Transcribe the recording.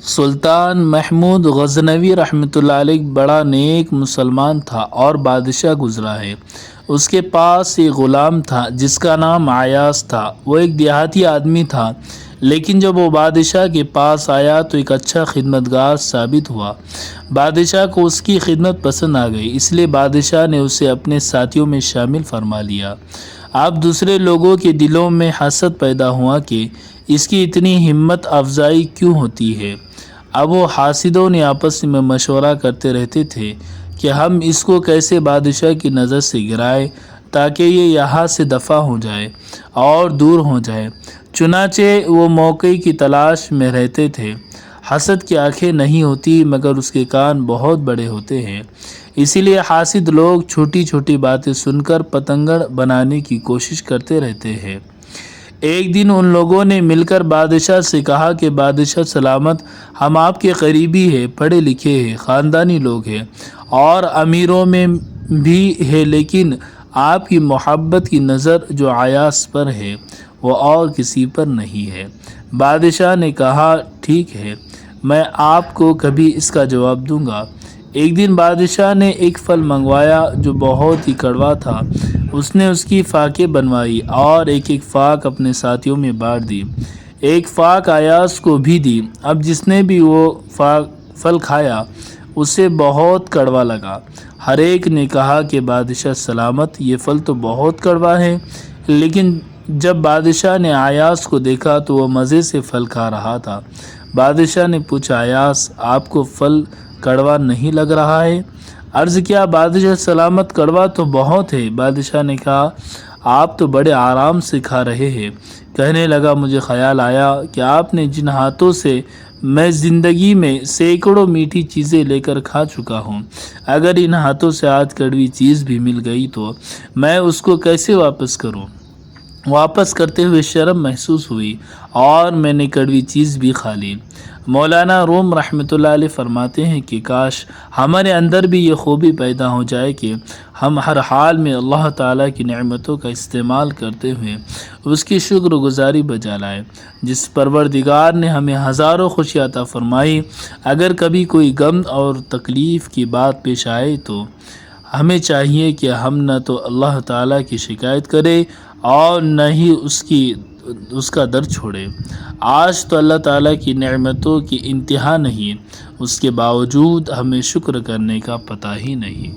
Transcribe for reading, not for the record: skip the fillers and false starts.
سلطان محمود غزنوی رحمۃ اللہ علیہ بڑا نیک مسلمان تھا اور بادشاہ گزرا ہے۔ اس کے پاس ایک غلام تھا جس کا نام عیاض تھا۔ وہ ایک دیہاتی آدمی تھا، لیکن جب وہ بادشاہ کے پاس آیا تو ایک اچھا خدمتگار ثابت ہوا۔ بادشاہ کو اس کی خدمت پسند آ گئی، اس لیے بادشاہ نے اسے اپنے ساتھیوں میں شامل فرما لیا۔ اب دوسرے لوگوں کے دلوں میں حسد پیدا ہوا کہ اس کی اتنی ہمت افزائی کیوں ہوتی ہے۔ اب وہ حاسدوں نے آپس میں مشورہ کرتے رہتے تھے کہ ہم اس کو کیسے بادشاہ کی نظر سے گرائیں تاکہ یہ یہاں سے دفع ہو جائے اور دور ہو جائے۔ چنانچہ وہ موقع کی تلاش میں رہتے تھے۔ حسد کی آنکھیں نہیں ہوتی مگر اس کے کان بہت بڑے ہوتے ہیں، اسی لیے حاسد لوگ چھوٹی چھوٹی باتیں سن کر پتنگڑ بنانے کی کوشش کرتے رہتے ہیں۔ ایک دن ان لوگوں نے مل کر بادشاہ سے کہا کہ بادشاہ سلامت، ہم آپ کے قریبی ہیں، پڑھے لکھے ہیں، خاندانی لوگ ہیں اور امیروں میں بھی ہے، لیکن آپ کی محبت کی نظر جو عیاض پر ہے وہ اور کسی پر نہیں ہے۔ بادشاہ نے کہا ٹھیک ہے، میں آپ کو کبھی اس کا جواب دوں گا۔ ایک دن بادشاہ نے ایک پھل منگوایا جو بہت ہی کڑوا تھا۔ اس نے اس کی فاکیں بنوائی اور ایک ایک فاک اپنے ساتھیوں میں بانٹ دی، ایک فاک عیاض کو بھی دی۔ اب جس نے بھی وہ پھل کھایا اسے بہت کڑوا لگا۔ ہر ایک نے کہا کہ بادشاہ سلامت، یہ پھل تو بہت کڑوا ہے، لیکن جب بادشاہ نے عیاض کو دیکھا تو وہ مزے سے پھل کھا رہا تھا۔ بادشاہ نے پوچھا عیاض، آپ کو پھل کڑوا نہیں لگ رہا ہے؟ عرض کیا بادشاہ سلامت، کڑوا تو بہت ہے۔ بادشاہ نے کہا آپ تو بڑے آرام سے کھا رہے ہیں۔ کہنے لگا مجھے خیال آیا کہ آپ نے جن ہاتھوں سے میں زندگی میں سینکڑوں میٹھی چیزیں لے کر کھا چکا ہوں، اگر ان ہاتھوں سے آج کڑوی چیز بھی مل گئی تو میں اس کو کیسے واپس کروں؟ واپس کرتے ہوئے شرم محسوس ہوئی اور میں نے کڑوی چیز بھی کھا لی۔ مولانا روم رحمۃ اللہ علیہ فرماتے ہیں کہ کاش ہمارے اندر بھی یہ خوبی پیدا ہو جائے کہ ہم ہر حال میں اللہ تعالیٰ کی نعمتوں کا استعمال کرتے ہوئے اس کی شکر گزاری بجا لائیں۔ جس پروردگار نے ہمیں ہزاروں خوشیاں عطا فرمائی، اگر کبھی کوئی غم اور تکلیف کی بات پیش آئے تو ہمیں چاہیے کہ ہم نہ تو اللہ تعالیٰ کی شکایت کریں اور نہ ہی اس کا در چھوڑے۔ آج تو اللہ تعالیٰ کی نعمتوں کی انتہا نہیں، اس کے باوجود ہمیں شکر کرنے کا پتہ ہی نہیں۔